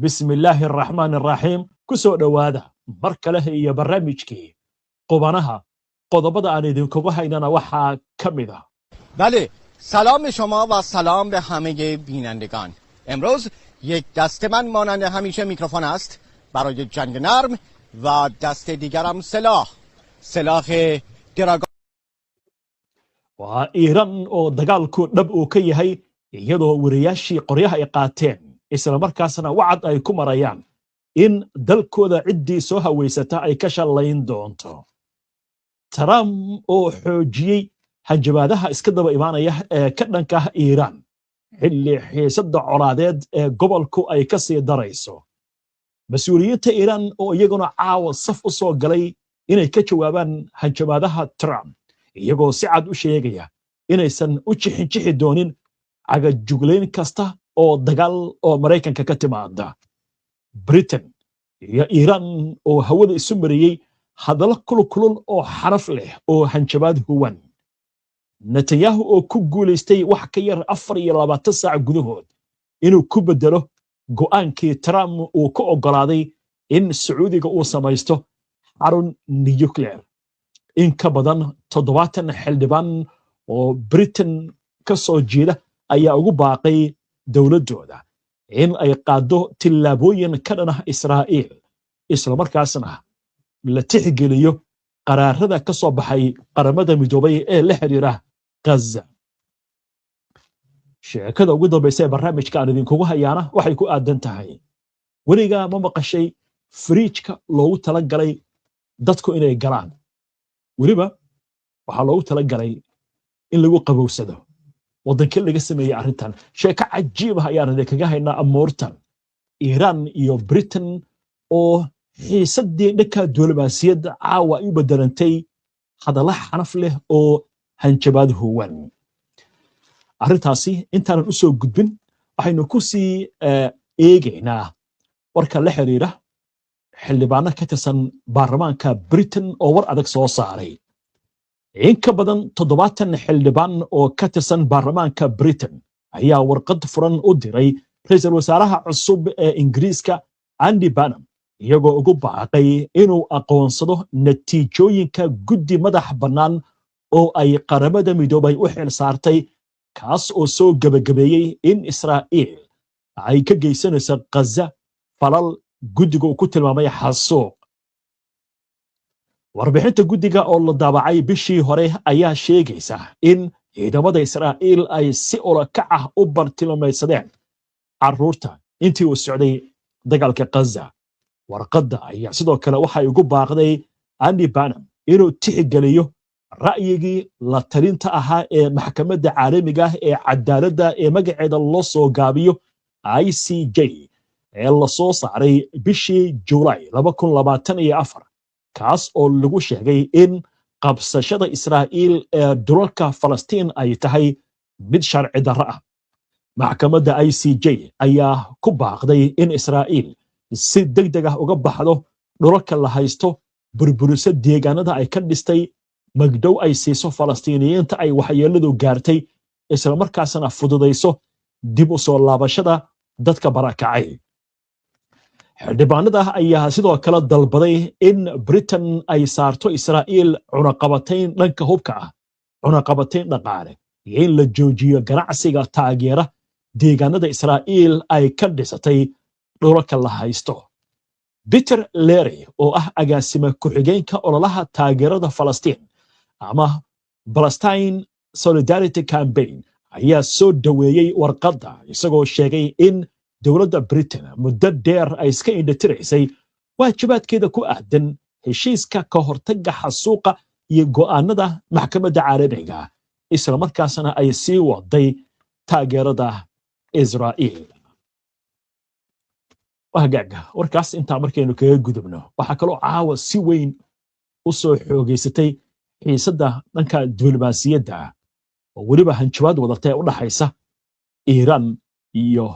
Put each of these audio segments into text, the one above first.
بسم الله الرحمن الرحيم كسو دوادا مركله هي برنامجكي قبانها قضبض آن idinkugu haynana waxaa ka mid ah بله سلام به شما و سلام به همه بینندگان. امروز یک دست من مانند همیشه میکروفون است برای جنگ نرم و دست دیگرم سلاح دراگان. waa Iran oo dagaalku dhab uu ka yahay iyadoo wariyaashii qoryaha ay qaateen isla markaasna wacad ay ku marayaan in dalkooda ciddii soo haweysata ay ka shalayn doonto. Trump oo xoojiyey hanjabaadaha iska daba imaanaya ee ka dhanka ah Iran xilli xiisadda colaadeed ee gobolku ay ka sii darayso. Mas'uuliyiinta Iran oo iyaguna caawa saf u soo galay inay ka jawaabaan hanjabaadaha Trump iyagoo si cad u sheegaya inaysan u jixin doonin cagajuglayn kasta oo dagaal oo Mareykanka ka timaada. Britain iyo Iran oo hawada isu mariyey hadallo kulul oo xaraf leh oo hanjabaad huwan. Netanyahu oo ku guulaystay wax ka yar 24 saac gudahood inuu ku bedelo go'aankii Trump uu ka ogolaaday in Sacuudiga uu samaysto xarun nuclear. in ka badan 70 xildhibaan oo Britain ka soo jeeda ayaa ugu baaqay dawladooda in ay qaado tillaabooyin ka dhan ah Israa'iil isla markaasna la tixgeliyo qaraarada ka soo baxay qaramada midoobay ee la xiriira Gaza. sheekada ugu dambaysa ee barnaamijka aan idinkugu hayaana waxay ku aadan tahay weliga ma maqashay fridge-ka loogu talagalay dadku inay galaan weliba waxaa loogu talagalay in lagu qabowsado waddanka laga sameeyay arrintan sheeko cajiib ah ayaan idinkaga haynaa amuurtan Iran iyo Britain oo xiisadii dhanka diblomaasiyadda caawa ay u bedelantay hadallo xanaf leh oo hanjabaad huwan. arrintaasi intaanan u soo gudbin waxaynu ku sii eegaynaa warka la xiriira xildhibaano ka tirsan baarlamaanka Britain oo war adag soo saaray. in ka badan 70 xildhibaan oo ka tirsan baarlamaanka Britain ayaa warqad furan u diray ra'iisul wasaaraha cusub ee Ingiriiska Andy Burnham iyagoo ugu baaqay inuu aqoonsado natiijooyinka guddi madax bannaan oo ay qaramada midoobay u xil saartay kaas oo soo gabagabeeyey in Israa'iil ay ka geysanayso Gaza falal guddiga uu ku tilmaamay xasuuq. warbixinta guddiga oo la daabacay bishii hore ayaa sheegaysa in ciidamada Israa'iil ay si ulakac ah u bartilmaameedsadeen carruurta intii uu socday dagaalka Gaza. warqadda ayaa sidoo kale waxay ugu baaqday Andy Burnham inuu tixgeliyo ra'yigii la talinta ahaa ee maxkamadda caalamiga ah ee cadaaladda ee magaceeda loo soo gaabiyo ICJ ee la soo saaray bishii July 2024 kaas oo lagu sheegay in qabsashada Israa'iil ee dhulalka Falastiin ay tahay mid sharci darro ah. maxkamadda ICJ ayaa ku baaqday in Israa'iil si degdeg ah uga baxdo dhulalka la haysto burburisa deegaanada ay ka dhistay magdhow ay siiso Falastiiniyiinta ay waxyeeladu gaartay isla markaasna fududayso dib u soo laabashada dadka barakacay. xildhibaanada ayaa sidoo kale dalbaday in Britain ay saarto Israa'iil cunaqabatayn dhanka hubka ah cunaqabatayn dhaqaale iyo in la joojiyo ganacsiga taageera deegaanada Israa'iil ay ka dhisatay dhulalka la haysto. Peter Leary oo ah agaasima ku-xigeenka ololaha taageerada Falastiin ama Palestine Solidarity Campaign ayaa soo dhaweeyey warqadda isagoo sheegay in dowladda Britain muddo dheer ay iska indhatiraysay waajibaadkeeda ku aadan heshiiska ka hortagga xasuuqa iyo go'aanada maxkamadda caalamiga isla markaasna ay sii waday taageerada Israa'iil. wahagaaga warkaas intaa markaynu kaga gudubno waxaa kaloo caawa si weyn u soo xoogeysatay xiisadda dhanka diblomaasiyadda oo weliba hanjabaad wadata ee u dhaxaysa Iran iyo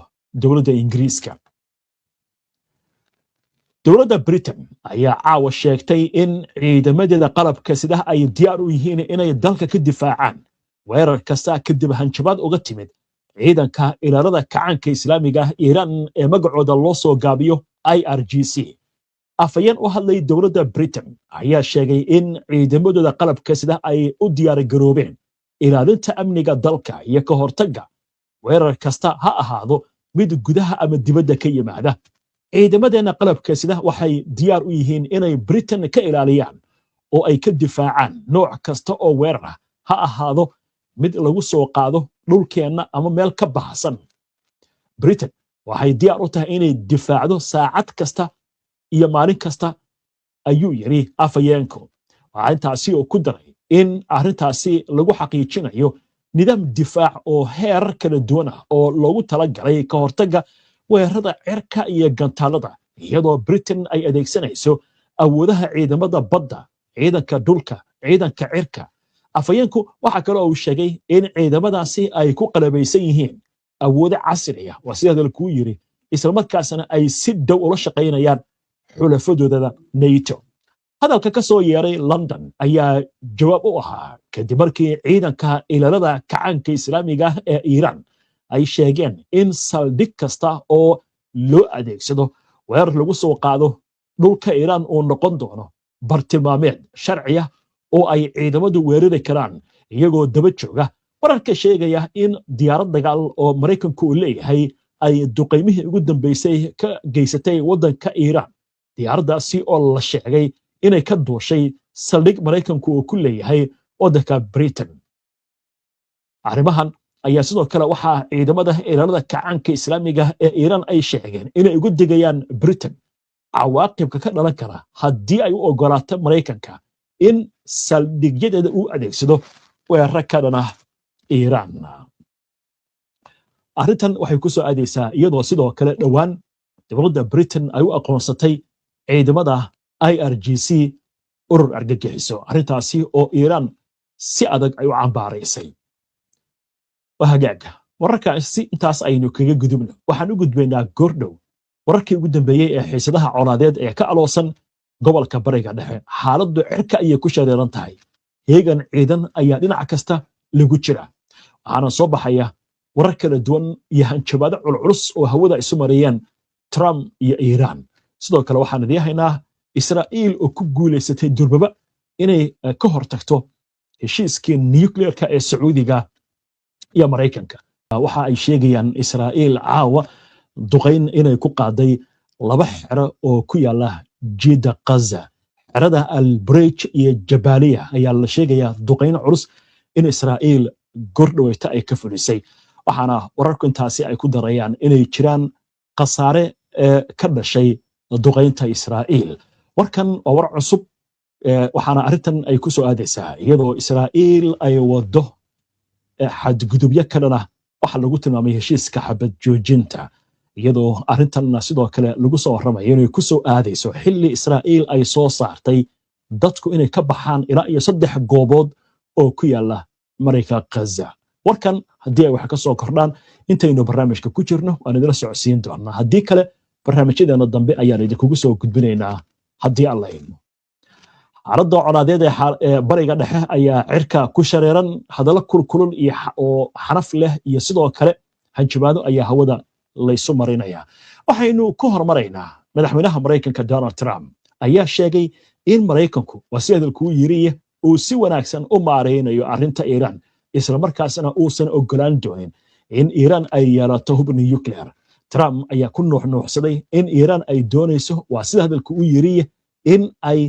dowladda Ingiriiska. dowladda Britain ayaa caawa sheegtay in ciidamadeeda qalabka sida ay diyaar u yihiin inay dalka ka difaacaan weerar kasta kadib hanjabaad uga timid ciidanka ilaalada kacaanka islaamiga Iran ee magacooda loo soo gaabiyo IRGC. afayeen u hadlay dowladda Britain ayaa sheegay in ciidamadooda qalabka sida ay u diyaar garoobeen ilaalinta amniga dalka iyo ka hortagga weerar kasta ha ahaado mid gudaha ama dibadda ka yimaada. ciidamadeena qalabka sida waxay diyaar u yihiin inay Britain ka ilaaliyaan oo ay ka difaacaan nooc kasta oo weerar ah ha ahaado mid lagu soo qaado dhulkeenna ama meel ka baxsan. Britain waxay diyaar u tahay inay difaacdo saacad kasta iyo maalin kasta, ayuu yiri afayeenku. Waxaa intaasi oo ku daray in arrintaasi lagu xaqiijinayo nidaam difaac oo heer kala duwan ah oo loogu talagalay ka hortagga weerarada cirka iyo gantaalada, iyadoo Britain ay adeegsanayso awoodaha ciidamada badda, ciidanka dhulka, ciidanka cirka. afayeenku waxa kale oo uu sheegay in ciidamadaasi ay ku qalabaysan yihiin awoodo casri ah, waa sida hadalku yiri, isla markaasna ay si dhow ula shaqaynayaan xulafadooda NATO. hadalka ka soo yeeray London ayaa jawaab u ahaa kadib markii ciidanka ilaalada kacaanka islaamiga ee Iran ay sheegeen in saldhig kasta oo loo adeegsado weerar lagu soo qaado dhulka Iran uu noqon doono bartilmaameed sharci ah oo ay ciidamadu weerari karaan iyagoo daba jooga wararka sheegaya in diyaarad dagaal oo Mareykanku uu leeyahay ay duqeymihii ugu dambeysay ka geysatay waddanka Iran. diyaaraddaasi oo la sheegay inay ka duushay saldhig Mareykanku uu ku leeyahay waddanka Britain. arrimahan ayaa sidoo kale waxaa ciidamada ilaalada kacaanka islaamiga ee Iran ay sheegeen inay ugu digayaan Britain cawaaqibka ka dhalan kara haddii ay u ogolaato Mareykanka in saldhigyadeeda uu adeegsado weerar ka dhan ah Iran. arrintan waxay ku soo aadaysaa iyadoo sidoo kale dhowaan dowladda Britain ay u aqoonsatay ciidamada IRGC urur argagixiso, arrintaasi oo Iran si adag ay u cambaaraysay. wahagaaga wararkaasi intaas aynu kaga gudubno, waxaan u gudbaynaa goordhow wararkii ugu dambeeyey ee xiisadaha colaadeed ee ka aloosan gobolka bariga dhexe. xaaladdu cirka ayay ku shareeran tahay, heegan ciidan ayaa dhinac kasta lagu jira, waxaana soo baxaya warar kala duwan iyo hanjabaado culculus oo hawada isu marayeen Trump iyo Iran. sidoo kale waxaan idin haynaa Israa'iil oo ku guuleysatay durbaba inay ka hortagto heshiiskii nuclearka ee Sacuudiga iyo Mareykanka. waxa ay sheegayaan Israa'iil caawa duqeyn inay ku qaaday 2 xero oo ku yaala Jidda Gaza. xerada Al-Bureij iyo Jabaliya ayaa la sheegayaa duqeyn culus in Israa'iil gordhaweyta ay ka fulisay, waxaana wararku intaasi ay ku darayaan inay jiraan khasaare ka dhashay duqeynta Israa'iil. warkan waa war cusub, waxaana arrintan ay ku soo aadaysaa iyadoo Israa'iil ay wado xadgudubyo ka dhan ah waxa lagu tilmaamay heshiiska xabad joojinta, iyadoo arrintanna sidoo kale lagu soo warramayo inay ku soo aadayso xilli Israa'iil ay soo saartay dadku inay ka baxaan ilaa iyo 3 goobood oo ku yaala marinka Gaza. warkan haddii ay wax ka soo kordhaan intaynu barnaamijka ku jirno waan idila socodsiin doonaa, haddii kale barnaamijyadeena dambe ayaan idinkugu soo gudbinaynaa haddii alla idmo. xaaladda colaadeed ee bariga dhexe ayaa cirka ku shareeran, hadallo kulkulul iyo oo xanaf leh iyo sidoo kale hanjabaado ayaa hawada laysu marinaya. waxaynu ku hormaraynaa madaxweynaha Mareykanka Donald Trump ayaa sheegay in Mareykanku waa si hadalku yiri uu si wanaagsan u maareynayo arrinta Iran, isla markaasna uusan ogolaan doonin in Iran ay yeelato hub nuclear. Trump ayaa ku nuuxnuuxsaday in Iran ay doonayso waa sida hadalku u yiri in ay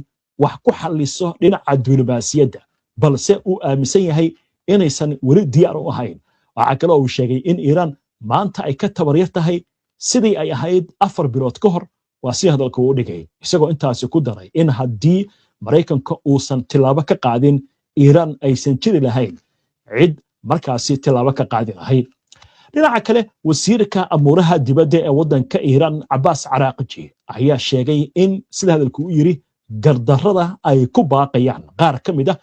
wax ku xalliso dhinaca diblomaasiyadda, balse uu aaminsan yahay inaysan weli diyaar u ahayn. waxa kale oo uu sheegay in Iran maanta ay ka tabaryar tahay sidii ay ahayd 4 bilood ka hor, waa si hadalku u dhigay, isagoo intaasi ku daray in haddii Mareykanka uusan tilaabo ka qaadin Iran aysan jiri lahayn cid markaasi tilaabo ka qaadi lahayd. dhinaca kale wasiirka amuuraha dibadda ee waddanka Iran Abbas Araghchi ayaa sheegay in sida hadalku u yiri gardarrada ay ku baaqayaan qaar ka mid ah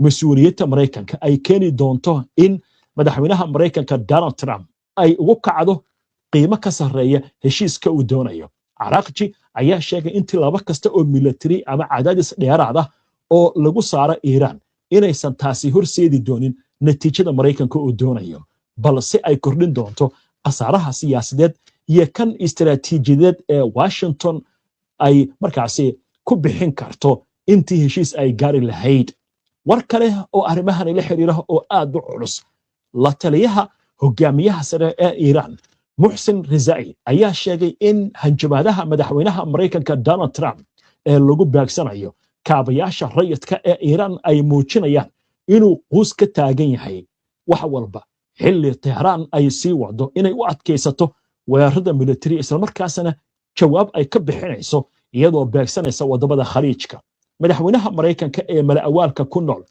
mas'uuliyadda Mareykanka ay keeni doonto in madaxweynaha Mareykanka Donald Trump ay ugu kacdo qiimo ka sarreeya heshiiska uu doonayo. Araghchi ayaa sheegay in tilaabo kasta oo military ama cadaadis dheeraad ah oo lagu saaro Iran inaysan taasi horseedi doonin natiijada Mareykanka uu doonayo. balse ay kordhin doonto khasaaraha siyaasadeed iyo kan istiraatiijiyadeed ee Washington ay markaasi ku bixin karto intii heshiis ay gaari lahayd. war kale oo arrimahan la xiriira oo aad u culus, la taliyaha hogaamiyaha sare ee Iran Muhsin Rizai ayaa sheegay in hanjabaadaha madaxweynaha Mareykanka Donald Trump ee lagu baagsanayo kaabayaasha rayidka ee Iran ay muujinayaan inuu quus ka taagan yahay wax walba xilli Tehran ay sii wado inay u adkaysato weerarada military isla markaasna jawaab ay ka bixinayso iyadoo baagsanaysa wadamada khaliijka. madaxweynaha Mareykanka ee mala'awaalka ku nool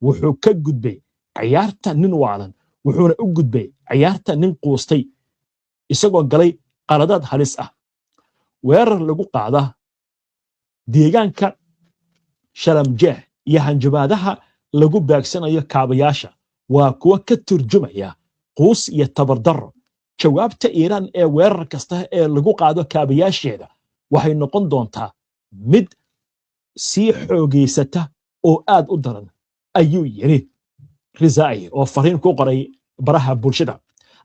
wuxuu ka gudbay ciyaarta nin waalan wuxuuna u gudbay ciyaarta nin quustay isagoo galay qaladaad halis ah. weerar lagu qaada deegaanka Shalamjeh iyo hanjabaadaha lagu baagsanayo kaabayaasha waa kuwa ka turjumaya quus iyo tabardaro. jawaabta Iran ee weerar kasta ee lagu qaado kaabayaasheeda waxay noqon doontaa mid sii xoogeysata oo aad u daran, ayuu yiri Rizai oo fariin ku qoray baraha bulshada.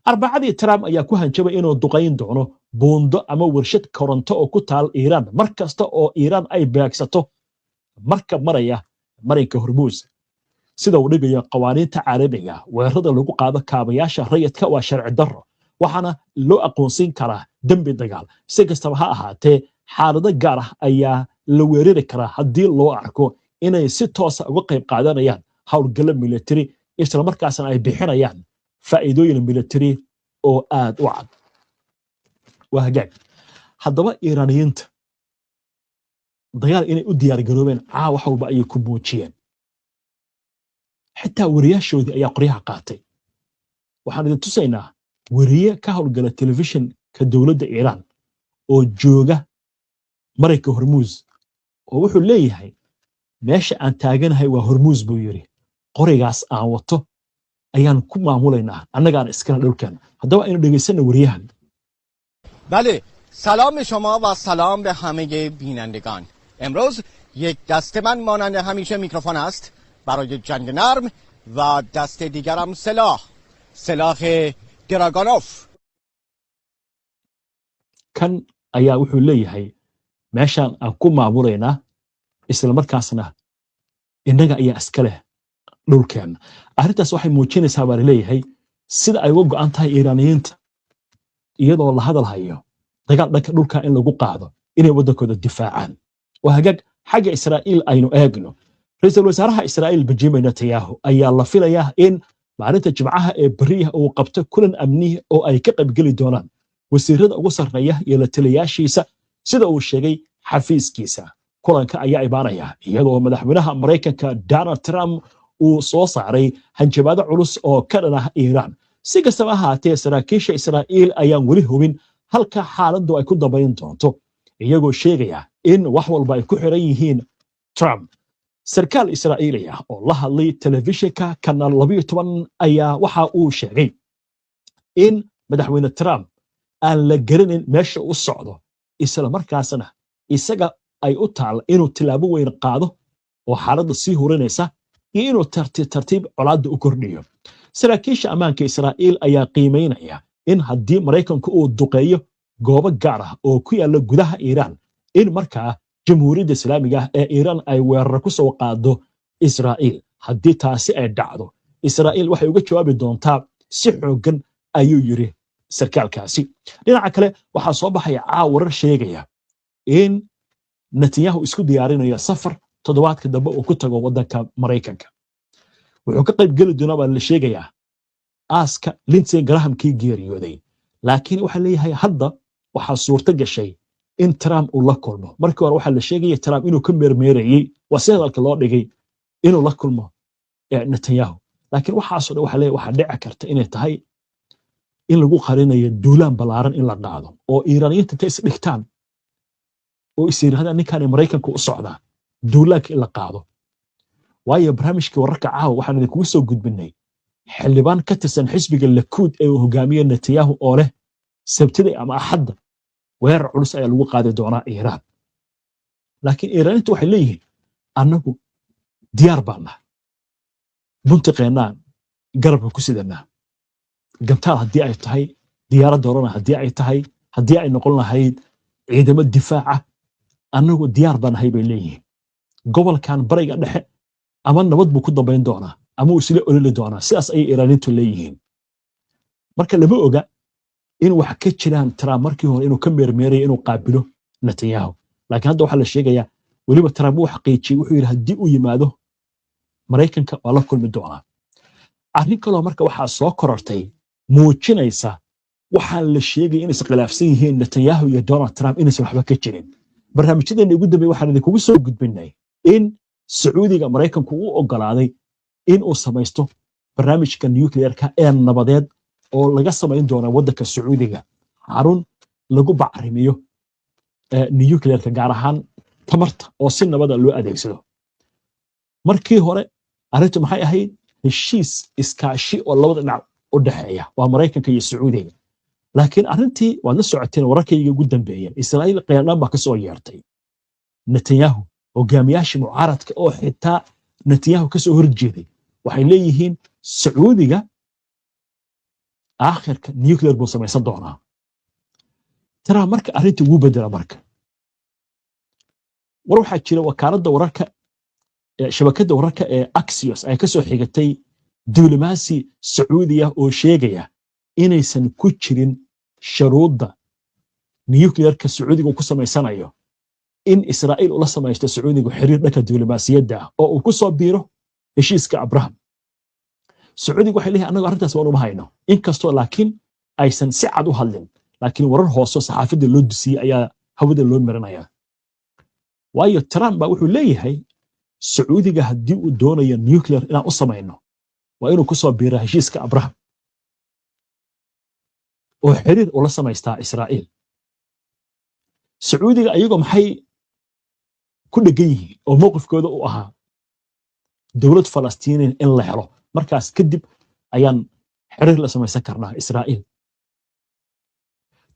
Arbacadii Trump ayaa ku hanjabay inuu duqayn doono buundo ama warshad koronto oo ku taal Iran markasta oo Iran ay baagsato markab maraya marinka Hormuz. sida uu dhigayo qawaaniinta caalamiga, weerarada lagu qaado kaabayaasha rayidka waa sharci darro, waxaana loo aqoonsin karaa dembi dagaal. si kastaba ha ahaatee, xaalado gaar ah ayaa la weerari karaa haddii loo arko inay si toosa uga qayb qaadanayaan howlgalo military isla markaasna ay bixinayaan faa'iidooyin military oo aad u cad. waa hagaag. haddaba Iiraaniyiinta dagaal inay u diyaar garoobeen wax walba ayay ku muujiyeen. xitaa wariyaashoodii ayaa qoryaha qaatay. waxaan idin tusaynaa wariye ka howlgala telefishinka dowladda Iiraan oo jooga marinka Hormuz oo wuxuu leeyahay meesha aan taaganahay waa Hormuz buu yiri, qorigaas aan wato ayaan ku maamulaynaa annagaan iskana dhulkan. haddaba aynu dhegaysano wariyahan. بله سلام شما و سلام به همه بینندگان. امروز یک دست من مانند همیشه میکروفون است برای جنگ نرم و دست دیگرم سلاح دراگانوف. kan ayaa wuxuu leeyahay meeshaan aan ku maamulaynaa isla markaasna innaga ayaa iska leh dhulkeena. arrintaas waxay muujinaysaa baa leeyahay sida ay uga go'an tahay Iiraaniyiinta iyadoo la hadal hayo dagaal dhanka dhulka in lagu qaado inay wadankooda difaacaan. waa hagaag. xagga Israa'iil aynu eegno. ra'iisul wasaaraha Israa'iil Benjamin Netanyahu ayaa la filayaa in maalinta Jimcaha ee bariyaha uu qabto kulan amni oo ay ka qaybgeli doonaan wasiirada ugu sarreeya iyo la taliyaashiisa sida uu sheegay xafiiskiisa. kulanka ayaa imaanaya iyadoo madaxweynaha Mareykanka Donald Trump uu soo saaray hanjabaado culus oo ka dhan ah Iiraan. si kastaba ha ahaatee, saraakiisha Israa'iil ayaan weli hubin halka xaaladdu ay ku dambayn doonto, iyagoo sheegaya in wax walba ay ku xiran yihiin Trump. sarkaal Israa'iili ah oo la hadlay telefishinka Kanaal 12 ayaa waxa uu sheegay in madaxweyne Trump aan la garanin meesha u socdo isla markaasna isaga ay u taal inuu tilaabo weyn qaado oo xaaladda sii hurinaysa iyo inuu tartiib colaadda u kordhiyo. saraakiisha ammaanka Israa'iil ayaa qiimeynaya in haddii Mareykanku uu duqeeyo goobo gaar ah oo ku yaala gudaha Iiraan in markaa jamhuuriyadda islaamiga ee Iiraan ay weerar ku soo qaado Israa'iil. haddii taasi ay dhacdo, Israa'iil waxay uga jawaabi doontaa si xooggan, ayuu yiri sarkaalkaasi. dhinaca kale, waxaa soo baxaya warar sheegaya in Netanyahu isku diyaarinayo safar toddobaadka dambe uu ku tago waddanka Mareykanka. wuxuu ka qayb geli doonaa baa la sheegayaa aaska Lindsey Graham kii geeriyooday. laakiin waxaa leeyahay hadda waxaa suurto gashay in Trump uu la kulmo. markii hore waxaa la sheegaya Trump inuu ka meermeerayay, waa si hadalka loo dhigay, inuu la kulmo Netanyahu. laakiin waxaasoo dhan waxaa leeyahay waxaa dhici karta inay tahay in lagu qarinayo duulaan ballaaran in la qaado oo Iiraaniyiinta intay is dhigtaan oo is yiraahdaan ninkaan Mareykanka u socdaa duulaanka in la qaado. waayo barnaamijkii wararka caawa waxaan idinkugu soo gudbinay xildhibaan ka tirsan xisbiga Likud ee uu hogaamiye Netanyahu oo leh Sabtida ama Axadda weerar culus ayaa lagu qaadi doonaa Iiraan. laakiin Iiraaniyiintu waxay leeyihiin annagu diyaar baan nahay, buntiqeennaan garabka ku sidanaa, gantaal haddii ay tahay diyaarad doorana haddii ay tahay haddii ay noqon lahayd ciidamo difaaca annagu diyaar baan ahay bay leeyihiin gobolkan bariga dhexe ama nabad buu ku dambayn doonaa ama uu isla ololi doonaa sidaas ayay iiraaniintu leeyihiin marka lama oga in wax ka jiraan Trump markii hore inuu ka meermeeray inuu qaabilo Netanyahu laakiin hadda waxaa la sheegayaa weliba Trump uu xaqiijiyay wuxuu yidhi haddii uu yimaado Maraykanka waa la kulmi doonaa arrin kaloo marka waxaa soo korortay muujinaysa waxaan la sheegay in iskhilaafsan yihiin Netanyahu iyo Donald Trump inaysan waxba ka jirin barnaamijyadeena ugu dambeeyay waxaan idinkugu soo gudbinay in Sacuudiga Maraykanku uu ogolaaday in uu samaysto barnaamijka nuclear-ka ee nabadeed oo laga samayn doono waddanka Sacuudiga xarun lagu bacrimiyo nuclear-ka gaar ahaan tamarta oo si nabada loo adeegsado markii hore arrintu maxay ahayd heshiis iskaashi oo labada dhinac u dhaxeeya waa Maraykanka iyo Sacuudiga laakiin arrintii waad la socoteen wararkayga ugu dambeeyay Israa'iil qeyraan baa ka soo yeertay Netanyahu hogaamiyaasha mucaaradka oo xitaa Netanyahu ka soo horjeeday waxay leeyihiin Sacuudiga aakhirka nuclear buu samaysan doonaa tara marka arrintii ugu bedela marka war waxaa jira wakaaladda wararka shabakadda wararka ee Axios ay ka soo xigatay diblomaasi Sacuudiya oo sheegaya inaysan ku jirin shuruudda nuclear-ka Sacuudiga ku samaysanayo in Israa'iil ula samaysto Sacuudiga xiriir dhanka diblomaasiyadda oo uu ku soo biiro heshiiska Abraham Sacuudiga waxay leeyahay anagu arrintaas waan uma hayno inkastoo laakiin aysan si cad u hadlin laakiin warar hoose saxaafadda loo dusiyay ayaa hawada loo marinayaa waayo Trump baa wuxuu leeyahay Sacuudiga haddii uu doonayo nuclear inaan u samayno waa inuu ku soo biiro heshiiska Abraham oo xiriir ula samaystaa Israa'iil Sacuudiga ayagoo maxay ku dhagan yihiin oo mowqifkooda u ahaa dowlad Falastiiniin in la helo markaas kadib ayaan xiriir la samaysan karnaa Israa'iil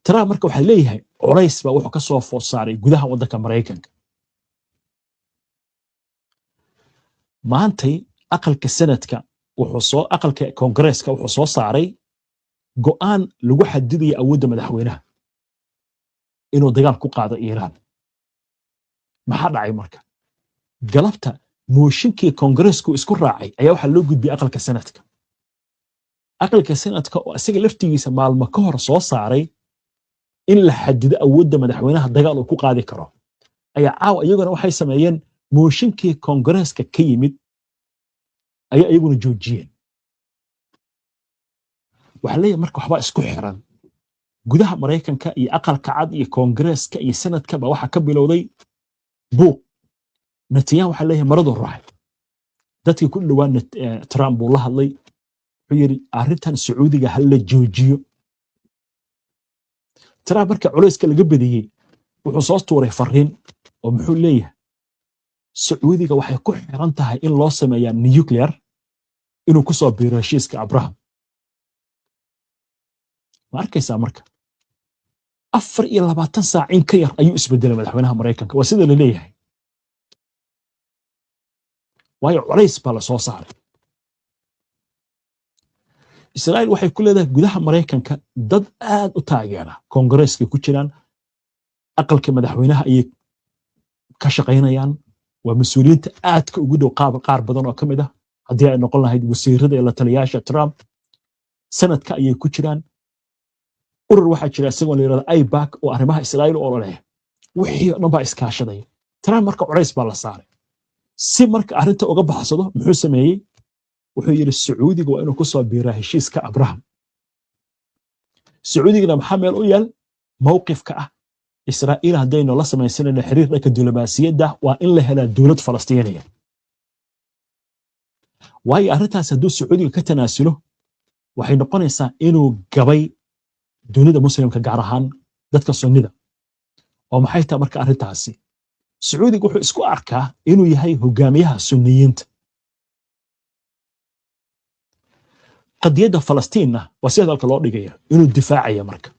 Trump marka waxaa leeyahay culays baa wuxuu ka soo food saaray gudaha waddanka Maraykanka maantay aqalka sanadka aqalka koongareeska wuxuu soo saaray go'aan lagu xadidayo awoodda madaxweynaha inuu dagaal ku qaado Iiraan maxaa dhacay marka galabta mooshinkii koongareesku isku raacay ayaa waxaa loo gudbiyay aqalka sanadka oo isaga laftigiisa maalmo ka hor soo saaray in la xadido awoodda madaxweynaha dagaal uu ku qaadi karo ayaa caawa iyaguna waxay sameeyeen mooshinkii koongareeska ka yimid ayaa iyaguna joojiyeen waxaa leeyahay marka waxbaa isku xiran gudaha Maraykanka iyo aqalka cad iyo koongareeska iyo sanadka baa waxaa ka bilowday buuq Netanyahu waxaa leeyahay maradu raacay dadkii ku dhawaan Trump buu la hadlay wuxuu yiri arrintan Sacuudiga hal la joojiyo Trump marka culayska laga badiyay wuxuu soo tuuray fariin oo muxuu leeyahay Sacuudiga waxay ku xiran tahay in loo sameeyo nuclear inuu ku soo biiro heshiiska Abraham ma arkaysaa marka 24 saac in ka yar ayuu isbedelay madaxweynaha Maraykanka waa sida la leeyahay waayo culays baa la soo saaray Israa'iil waxay ku leedahay gudaha Maraykanka dad aad u taageera koongareeska ku jiraan aqalka madaxweynaha ay ka shaqaynayaan waa mas'uuliyiinta aadka ugu dhow qaar badan oo kamid ah haddii ay noqon lahayd wasiirada iyo la taliyaasha Trump sanadka ayay ku jiraan urur waxaa jira isagoo la yiraahdo IPAC oo arrimaha Israa'iil oo leh wixii dhan baa iskaashaday Trump marka culays baa la saaray si marka arrinta uga baxsado muxuu sameeyay wuxuu yiri Sacuudiga waa inuu ku soo biiraa heshiiska Abraham Sacuudigana maxaa meel u yaal mowqifka ah Israa'iil haddaynu la samaysanayno xiriir dhanka diblomaasiyadda waa in la helaa dowlad Falastiiniya waayo arrintaas hadduu Sacuudiga ka tanaasulo waxay noqonaysaa inuu gabay dunida muslimka gaar ahaan dadka Sunnida oo maxay tahay marka arrintaasi Sacuudiga wuxuu isku arkaa inuu yahay hogaamiyaha Sunniyiinta qadiyadda Falastiinna waa sida halka loo dhigaya inuu difaacayo marka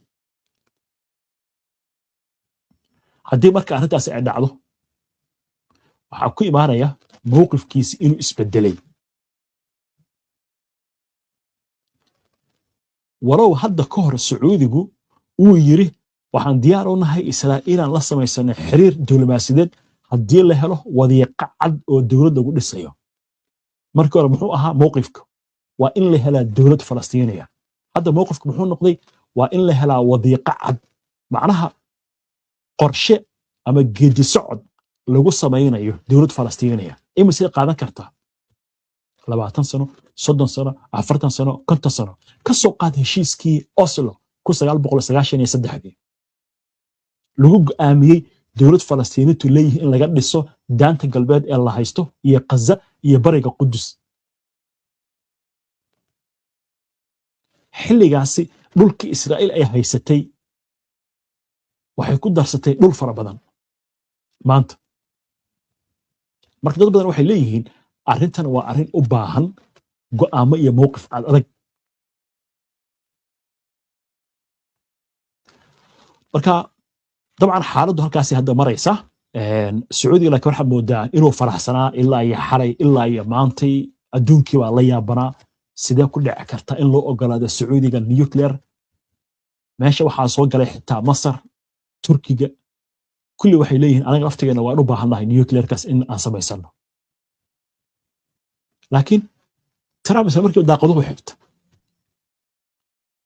haddii marka arrintaasi ay dhacdo waxaa ku imaanaya mowqifkiisi inuu isbedelay walow hadda ka hor Sacuudigu uu yiri waxaan diyaar u nahay Israa'iilan la samaysano xiriir diblomaasiyadeed haddii la helo wadiiqa cad oo dowladda ugu dhisayo markii hore muxuu ahaa mowqifka waa in la helaa dowlad Falastiiniya hadda mowqifka muxuu noqday waa in la helaa wadiiqa cad macnaha qorshe ama geedi socod lagu samaynayo dowlad Falastiiniya imise qaadan kartaa 20 sano 30 sano 40 sano 50 sano ka soo qaad heshiiskii Oslo 1993 lagu go'aamiyey dowlad Falastiiniintu leeyihiin in laga dhiso daanta galbeed ee la haysto iyo Gaza iyo bariga Qudus xilligaasi dhulkii Israa'iil ay haysatay waxay ku darsatay dhul fara badan maanta marka dad badan waxay leeyihiin arrintan waa arrin u baahan go'aamo iyo mowqif adag marka طبعا xaaladdu halkaasi hadda maraysa Sacuudiga laakiin waxa moodaa inuu faraxsanaa ilaa iyo xalay ilaa iyo maantay adduunkii waa la yaabanaa sidee ku dhici karta in loo ogolaado Sacuudiga nuclear meesha waxaa soo galay xitaa Masar Turkiga kulli waxay leeyihiin anaga laftigeena waan u baahannahay nuclearkaas in aan samaysano laakiin Trump isla markii daaqaduhu xigta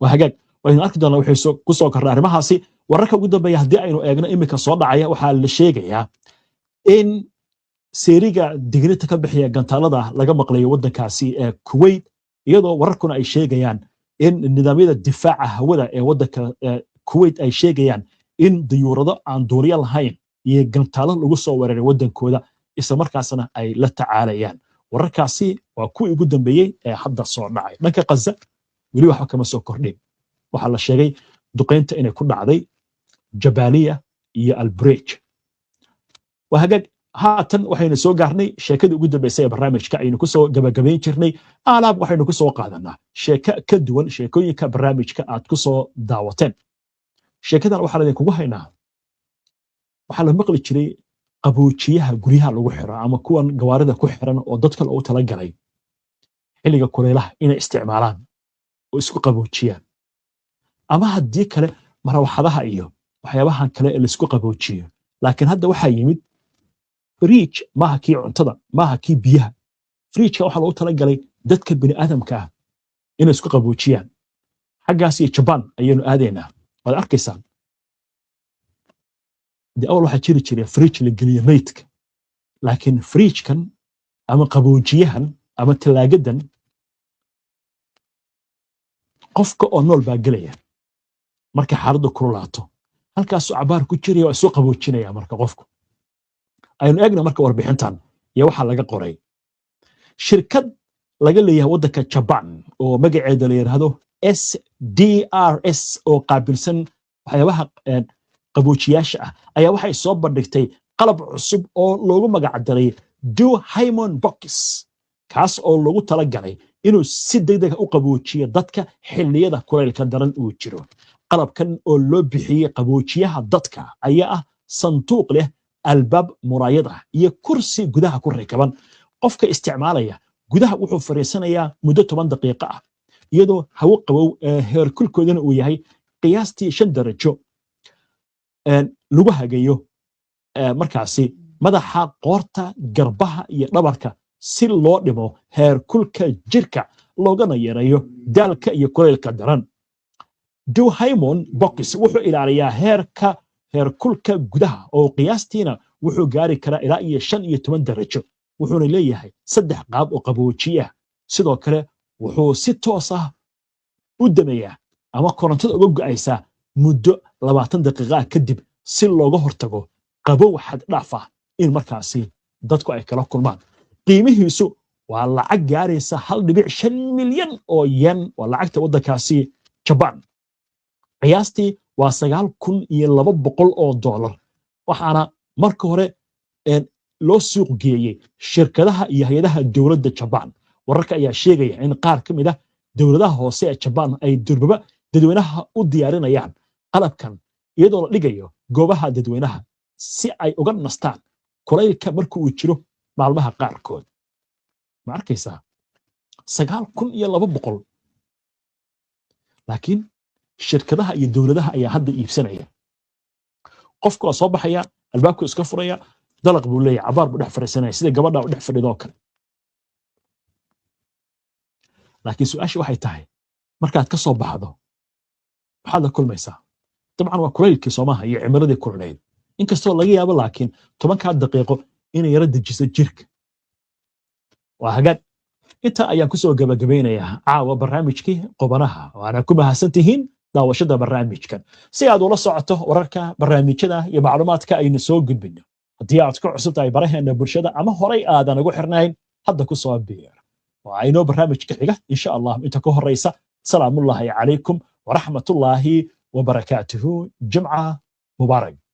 waa hagaag waynu arki doonaa wixii ku soo kordhay arrimahaasi wararka ugu dambeeya haddii aynu eegno imika soo dhacaya waxaa la sheegayaa in seeriga digniinta ka bixiya gantaalada laga maqlayo waddankaasi ee Kuwait iyadoo wararkuna ay sheegayaan in nidaamyada difaaca hawada ee waddanka Kuwait ay sheegayaan in diyuurado aan duuliye lahayn iyo gantaalo lagu soo weeraray waddankooda isla markaasna ay la tacaalayaan wararkaasi waa kuwii ugu dambeeyey ee hadda soo dhacay dhanka Gaza weli waxba kama soo kordhin waxaa la sheegay duqeynta inay ku dhacday Jabaliya iyo Al-Bureej waa hagaag haatan waxaynu soo gaarnay sheekadii ugu dambeysay ee barnaamijka aynu ku soo gabagabayn jirnay alaab waxaynu ku soo qaadanaa sheeko ka duwan sheekooyinka barnaamijka aad ku soo daawateen sheekadan waxaa idinkugu haynaa waxaa la maqli jiray qaboojiyaha guryaha lagu xiro ama kuwan gawaarida ku xiran oo dadka loogu talagalay xilliga kulaylaha inay isticmaalaan oo isku qaboojiyaan ama haddii kale marawaxadaha iyo waxyaabahan kale ee la isku qaboojiyo laakiin hadda waxaa yimid fridge maaha kii cuntada maaha kii biyaha fridge-ka waxaa loogu talagalay dadka bini'aadamka ah inay isku qaboojiyaan xaggaas iyo Japan ayaynu aadaynaa waad arkaysaan dee awal waxaa jiri jiray fridge la geliyo maydka laakiin fridge-kan ama qaboojiyahan ama talaagadan qofka oo nool baa gelaya marka xaaladdu kululaato halkaasuu cabaar ku jiraya oo isu qaboojinaya marka qofku aynu eegna marka warbixintan iyo waxaa laga qoray shirkad laga leeyahay waddanka Japan oo magaceeda la yiraahdo SDRS oo qaabilsan waxyaabaha qaboojiyaasha ah ayaa waxay soo bandhigtay qalab cusub oo loogu magac daray Duhaimon Box kaas oo loogu talagalay inuu si degdeg ah u qaboojiyo dadka xilliyada kulaylka daran uu jiro qalabkan oo loo bixiyay qaboojiyaha dadka ayaa ah sanduuq leh albaab muraayad ah iyo kursi gudaha ku rakaban qofka isticmaalaya gudaha wuxuu fariisanayaa muddo 10 daqiiqo ah iyadoo hawo qabow heerkulkoodana uu yahay qiyaastii 5 darajo lagu hagayo markaasi madaxa qoorta garbaha iyo dhabarka si loo dhimo heerkulka jirka loogana yareeyo daalka iyo kulaylka daran Duhaimon Box wuxuu ilaaliyaa heerkulka gudaha oo qiyaastiina wuxuu gaari karaa ilaa iyo 15 darajo wuxuuna leeyahay 3 qaab oo qaboojiye ah sidoo kale wuxuu si toos ah u dameeyaa ama korontada uga go'aysaa muddo 20 daqiiqo kadib si looga hortago qabow xad dhaaf ah in markaasi dadku ay kala kulmaan qiimihiisu waa lacag gaaraysa 1.5 milyan oo yen waa lacagta waddankaasi Japan qiyaastii waa $9,200 waxaana marka hore loo suuq geeyay shirkadaha iyo hay'adaha dawladda Japan wararka ayaa sheegaya in qaar ka mid ah dawladaha hoose ee Japan ay durbaba dadweynaha u diyaarinayaan qalabkan iyadoo la dhigayo goobaha dadweynaha si ay uga nastaan kulaylka markuu uu jiro maalmaha qaarkood ma arkaysaa 9,200 laakiin shirkadaha iyo dowladaha ayaa hadda iibsanaya qofku waa soo baxaya albaabku iska furaya dalaq buu leeyahay cabaar buu dhex fadhiisanaya sida gabadha u dhex fadhido kale laakiin su'aashu waxay tahay markaad ka soo baxdo maxaad la kulmaysaa dabcan waa kulaylkii Soomaha iyo cimiladii kululayd inkastoo laga yaabo laakiin 10 daqiiqo inay yara dejiso jirka waa hagaag inta ayaan ku soo gabagabeynayaa caawa barnaamijkii qobanaha waana ku mahadsantihiin daawashada barnaamijkan si aad ula socoto wararka barnaamijyada iyo macluumaadka aynu soo gudbino haddii aad ku cusub tahay baraheena bulshada ama horay aadan ugu xirnayn hadda ku soo biir waa inoo barnaamijka xiga insha Allah inta ka horeysa salaamullaahi calaykum wa rahmatullaahi wa barakaatuhu jumca mubaarak